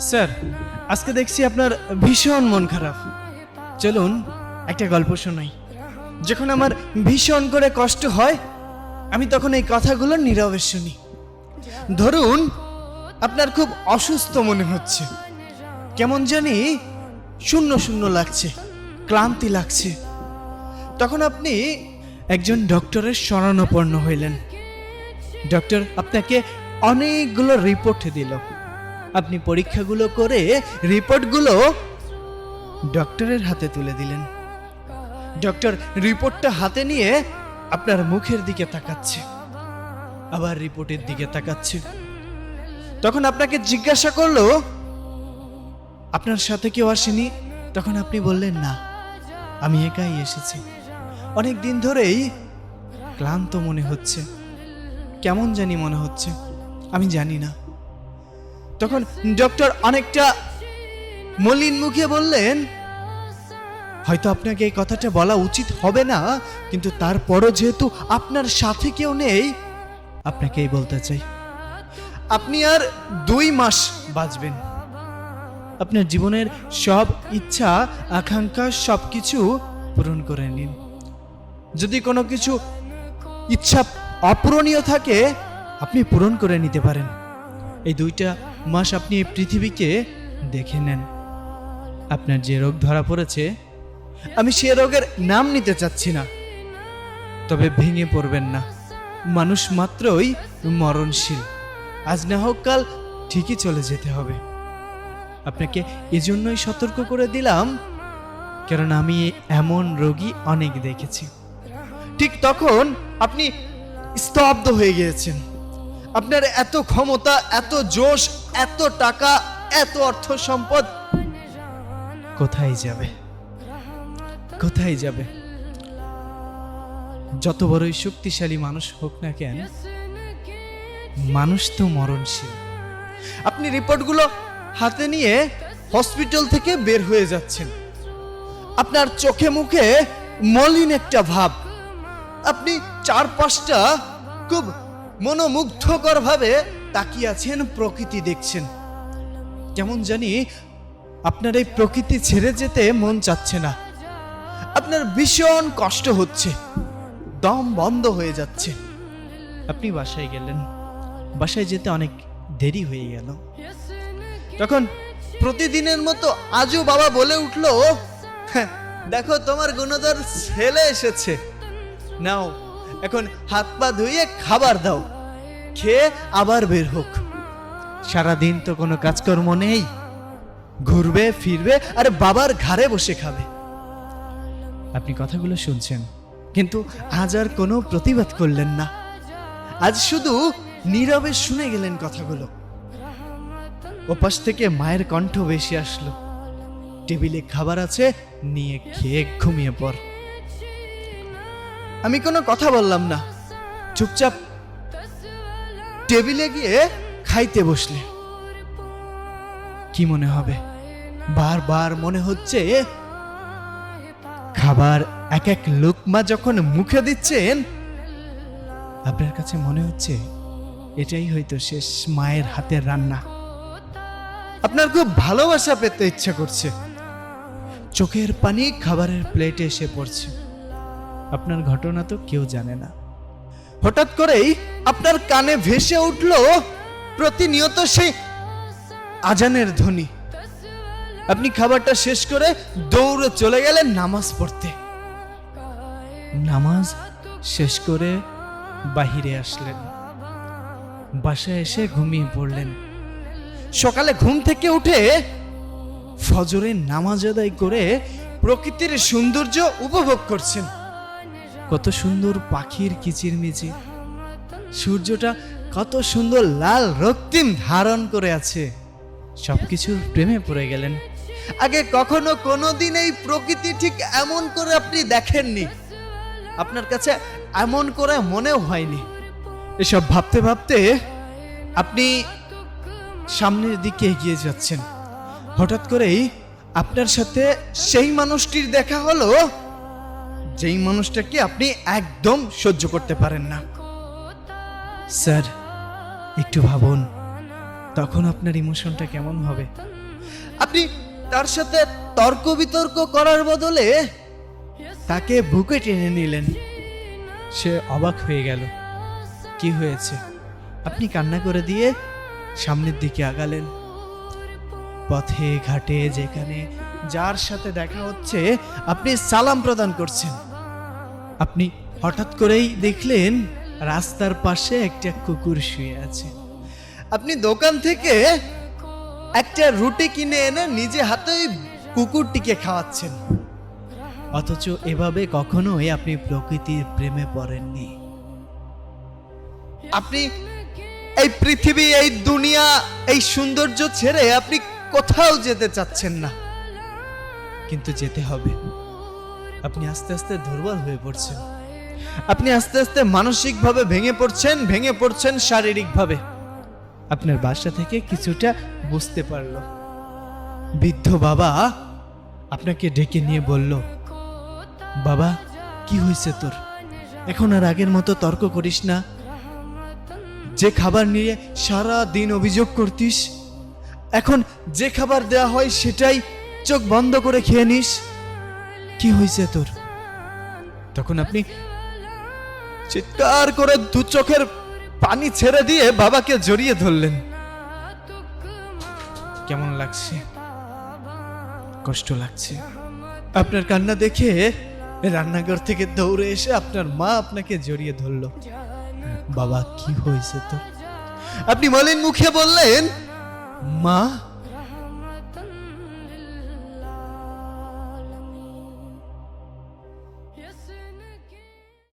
Sir, আজকে দেখছি আপনার ভীষণ মন খারাপ। চলুন একটা গল্প শোনাই। যখন আমার ভীষণ করে কষ্ট হয়, আমি তখন এই কথাগুলো নীরবে শুনি। ধরুন আপনার খুব অসুস্থ মনে হচ্ছে, কেমন জানি শূন্য শূন্য লাগছে, ক্লান্তি লাগছে। তখন আপনি একজন ডক্টরের শরণাপন্ন হইলেন। ডক্টর আপনাকে অনেকগুলো রিপোর্ট দিল। আপনি পরীক্ষাগুলো করে রিপোর্টগুলো ডক্টরের হাতে তুলে দিলেন। ডক্টর রিপোর্টটা হাতে নিয়ে আপনার মুখের দিকে তাকাচ্ছে, আবার রিপোর্টের দিকে তাকাচ্ছে। তখন আপনাকে জিজ্ঞাসা করলো, আপনার সাথে কেউ আসেনি? তখন আপনি বললেন, না, আমি একাই এসেছি। অনেক দিন ধরেই ক্লান্ত মনে হচ্ছে, কেমন জানি মনে হচ্ছে, আমি জানি না। তখন ডক্টর অনেকটা মলিন মুখে বললেন, হয়তো আপনাকে এই কথাটা বলা উচিত হবে না, কিন্তু তারপরও যেহেতু আপনার সাথে কেউ নেই, আপনাকেই বলতে চাই। আপনি আর 2 মাস বাঁচবেন। আপনার জীবনের সব ইচ্ছা আকাঙ্ক্ষা সবকিছু পূরণ করে নিন। যদি কোনো কিছু ইচ্ছা অপূরণীয় থাকে, আপনি পূরণ করে নিতে পারেন। এই 2টা মাস আপনি এই পৃথিবীকে দেখে নেন। আপনার যে রোগ ধরা পড়েছে, আমি সে রোগের নাম নিতে চাচ্ছি না, তবে ভেঙে পড়বেন না। মানুষ মাত্রই মরণশীল, আজ না হোক কাল ঠিকই চলে যেতে হবে। আপনাকে এজন্যই সতর্ক করে দিলাম, কারণ আমি এমন রোগী অনেক দেখেছি। ঠিক তখন আপনি স্তব্ধ হয়ে গিয়েছেন। আপনার এত ক্ষমতা, এত জোশ, এত টাকা, এত অর্থ সম্পদ কোথায় যাবে? কোথায় যাবে? যত বড়ই শক্তিশালী মানুষ হোক না কেন, মানুষ তো মরণশীল। আপনি রিপোর্টগুলো হাতে নিয়ে হসপিটাল থেকে বের হয়ে যাচ্ছেন। আপনার চোখে মুখে মলিন একটা ভাব। আপনি 4-5টা খুব মনোমুগ্ধকর ভাবে তাকিয়ে আছেন, প্রকৃতি দেখছেন। কেমন জানি আপনার এই প্রকৃতি ছেড়ে যেতে মন চাচ্ছে না। আপনার ভীষণ কষ্ট হচ্ছে, দম বন্ধ হয়ে যাচ্ছে। আপনি বাসায় গেলেন। বাসায় যেতে অনেক দেরি হয়ে গেল। তখন প্রতিদিনের মতো আজও বাবা বলে উঠলো, দেখো তোমার গুণধর ছেলে এসেছে, নাও এখন হাত পা ধুয়ে খাবার দাও, খেয়ে আবার বের হোক। সারাদিন তো কোনো কাজকর্ম নেই, ঘুরবে ফিরবে আর বাবার ঘাড়ে বসে খাবে। আপনি কথাগুলো শুনছেন, কিন্তু আজ আর কোনো প্রতিবাদ করলেন না। আজ শুধু নীরবে শুনে গেলেন কথাগুলো। ওপাশ থেকে মায়ের কণ্ঠ ভেসে আসলো, টেবিলে খাবার আছে, নিয়ে খেয়ে ঘুমিয়ে পড়। আমি কোনো কথা বললাম না, চুপচাপ টেবিলে গিয়ে খাইতে বসলে। কি মনে হবে? বারবার মনে হচ্ছে খাবার এক এক লুকমা যখন মুখে দিচ্ছেন, আপনার কাছে মনে হচ্ছে এটাই হয়তো শেষ মায়ের হাতের রান্না। আপনার খুব ভালোবাসা পেতে ইচ্ছা করছে। চোখের পানি খাবারের প্লেটে এসে পড়ছে। আপনার ঘটনা তো কেউ জানে না। হঠাৎ করেই আপনার কানে ভেসে উঠল প্রতিনিয়ত সেই আজানের ধ্বনি। আপনি খাবারটা শেষ করে দৌড়ে চলে গেলেন নামাজ পড়তে। নামাজ শেষ করে বাহিরে আসলেন। বাসায় এসে ঘুমিয়ে পড়লেন। সকালে ঘুম থেকে উঠে ফজরের নামাজ আদায় করে প্রকৃতির সৌন্দর্য উপভোগ করছেন। কত সুন্দর পাখির কিচিরমিচির, সূর্যটা কত সুন্দর লাল রক্তিম ধারণ করে আছে। সবকিছুর প্রেমে পড়ে গেলেন। আগে কখনো কোনোদিন এই প্রকৃতি ঠিক এমন করে আপনি দেখেননি, আপনার কাছে এমন করে মনেও হয়নি। এসব ভাবতে ভাবতে আপনি সামনের দিকে এগিয়ে যাচ্ছেন। হঠাৎ করেই আপনার সাথে সেই মানুষটির দেখা হলো, যেই মানুষটাকে আপনি একদম সহ্য করতে পারেন না। স্যার, একটু ভাবুন, তখন আপনার ইমোশনটা কেমন হবে? আপনি তার সাথে তর্ক বিতর্ক করার বদলে তাকে বুকে টেনে নিলেন। সে অবাক হয়ে গেল। কি হয়েছে? আপনি কান্না করে দিয়ে সামনের দিকে আগালেন। পথে ঘাটে যেখানে যার সাথে দেখা হচ্ছে আপনি সালাম প্রদান করছেন। আপনি হঠাৎ করেই দেখলেন রাস্তার পাশে একটা কুকুর শুয়ে আছে। আপনি দোকান থেকে একটা রুটি কিনে এনে নিজে হাতে ওই কুকুরটিকে খাওয়াচ্ছেন। অথচ এভাবে কখনোই আপনি প্রকৃতির প্রেমে পড়েননি। আপনি এই পৃথিবী, এই দুনিয়া, এই সৌন্দর্য ছেড়ে আপনি কোথাও যেতে চাচ্ছেন না, কিন্তু যেতে হবে। আপনি আস্তে আস্তে দুর্বল হয়ে পড়ছেন। আপনি আস্তে আস্তে মানসিকভাবে ভেঙে পড়ছেন শারীরিকভাবে। আপনার বাসা থেকে কিছুটা বুঝতে পারলো। বৃদ্ধ বাবা আপনাকে ডেকে নিয়ে বলল, বাবা কি হয়েছে তোর? এখন আর আগের মতো তর্ক করিস না। যে খাবার নিয়ে সারা দিন অভিযোগ করতিস, এখন যে খাবার দেয়া হয় সেটাই চোখ বন্ধ করে খেয়ে নিস। কি হয়েছে তোর? তখন আপনি চিৎকার করে দু চোখের পানি ছেড়ে দিয়ে বাবাকে জড়িয়ে ধরলেন। কেমন লাগছে? কষ্ট লাগছে? আপনার কান্না দেখে রান্নাঘর থেকে দৌড়ে এসে আপনার মা আপনাকে জড়িয়ে ধরল। বাবা কি হয়েছে তোর? আপনি মলিন মুখে বললেন, মা